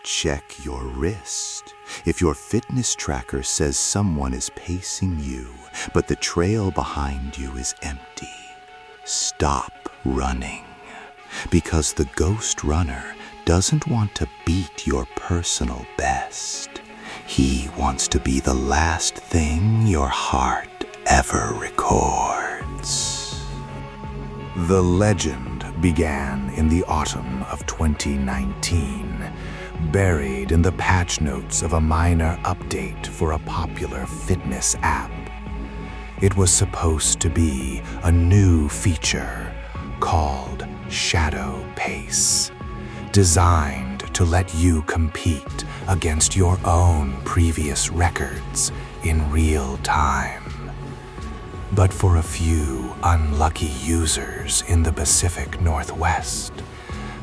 Check your wrist. If your fitness tracker says someone is pacing you, but the trail behind you is empty, stop running. Because the ghost runner doesn't want to beat your personal best. He wants to be the last thing your heart ever records. The legend began in the autumn of 2019, buried in the patch notes of a minor update for a popular fitness app. It was supposed to be a new feature called Shadow Pace, designed to let you compete against your own previous records in real time. But for a few unlucky users in the Pacific Northwest,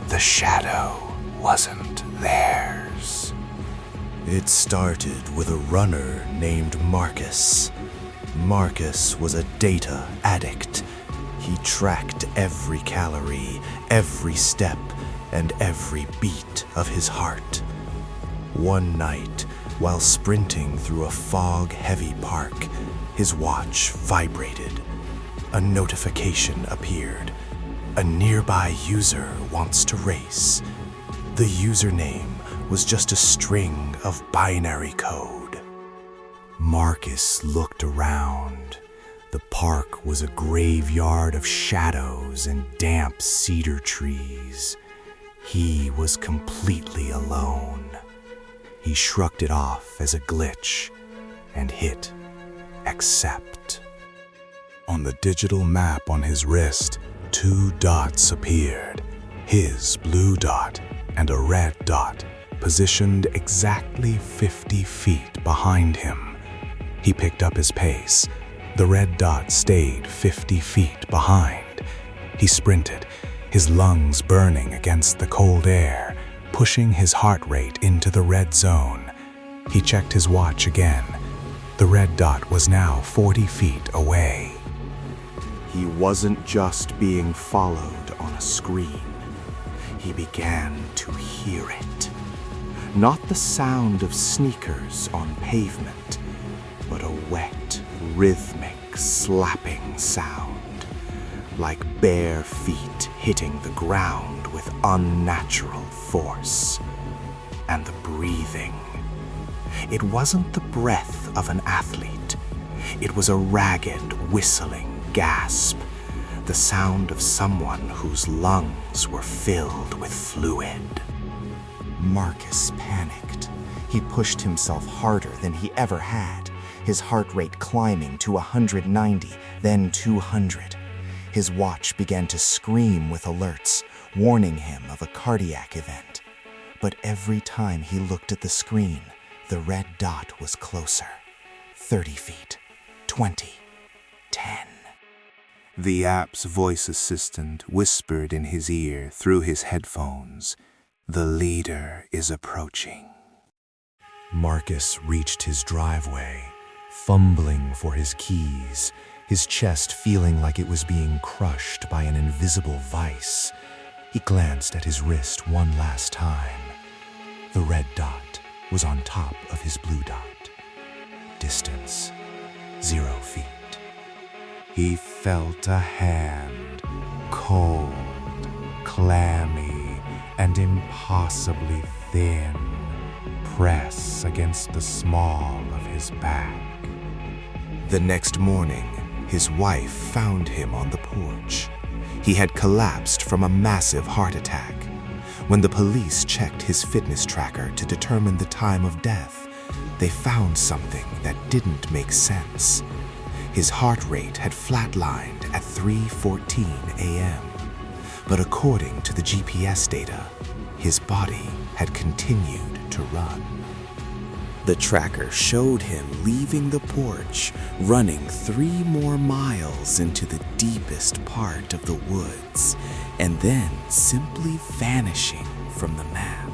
the shadow wasn't theirs. It started with a runner named Marcus. Marcus was a data addict. He tracked every calorie, every step, and every beat of his heart. One night, while sprinting through a fog-heavy park, his watch vibrated. A notification appeared. A nearby user wants to race. The username was just a string of binary code. Marcus looked around. The park was a graveyard of shadows and damp cedar trees. He was completely alone. He shrugged it off as a glitch and hit accept. On the digital map on his wrist, 2 dots appeared, his blue dot and a red dot, positioned exactly 50 feet behind him. He picked up his pace. The red dot stayed 50 feet behind. He sprinted, his lungs burning against the cold air, pushing his heart rate into the red zone. He checked his watch again. The red dot was now 40 feet away. He wasn't just being followed on a screen. He began to hear it. Not the sound of sneakers on pavement, but a wet, rhythmic, slapping sound, like bare feet hitting the ground with unnatural force. And the breathing. It wasn't the breath of an athlete. It was a ragged, whistling gasp, the sound of someone whose lungs were filled with fluid. Marcus panicked. He pushed himself harder than he ever had, his heart rate climbing to 190, then 200. His watch began to scream with alerts, warning him of a cardiac event. But every time he looked at the screen, the red dot was closer. 30 feet, 20, 10. The app's voice assistant whispered in his ear through his headphones, "The leader is approaching." Marcus reached his driveway, fumbling for his keys, his chest feeling like it was being crushed by an invisible vice. He glanced at his wrist one last time. The red dot was on top of his blue dot. Distance, 0 feet. He felt a hand, cold, clammy, and impossibly thin, press against the small of his back. The next morning, his wife found him on the porch. He had collapsed from a massive heart attack. When the police checked his fitness tracker to determine the time of death, they found something that didn't make sense. His heart rate had flatlined at 3:14 a.m., but according to the GPS data, his body had continued to run. The tracker showed him leaving the porch, running 3 more miles into the deepest part of the woods, and then simply vanishing from the map.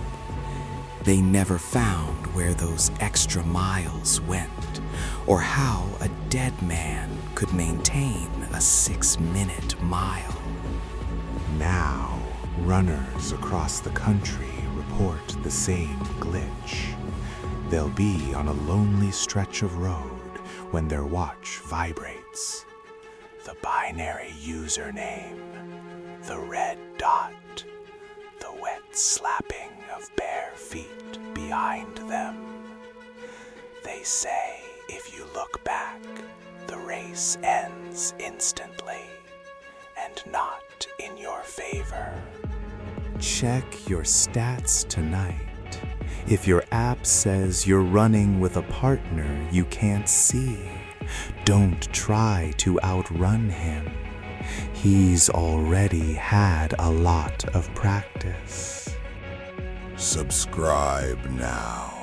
They never found where those extra miles went, or how a dead man could maintain a 6-minute mile. Now, runners across the country report report the same glitch. They'll be on a lonely stretch of road when their watch vibrates. The binary username, the red dot, the wet slapping of bare feet behind them. They say if you look back, the race ends instantly and not in your favor. Check your stats tonight. If your app says you're running with a partner you can't see, don't try to outrun him. He's already had a lot of practice. Subscribe now.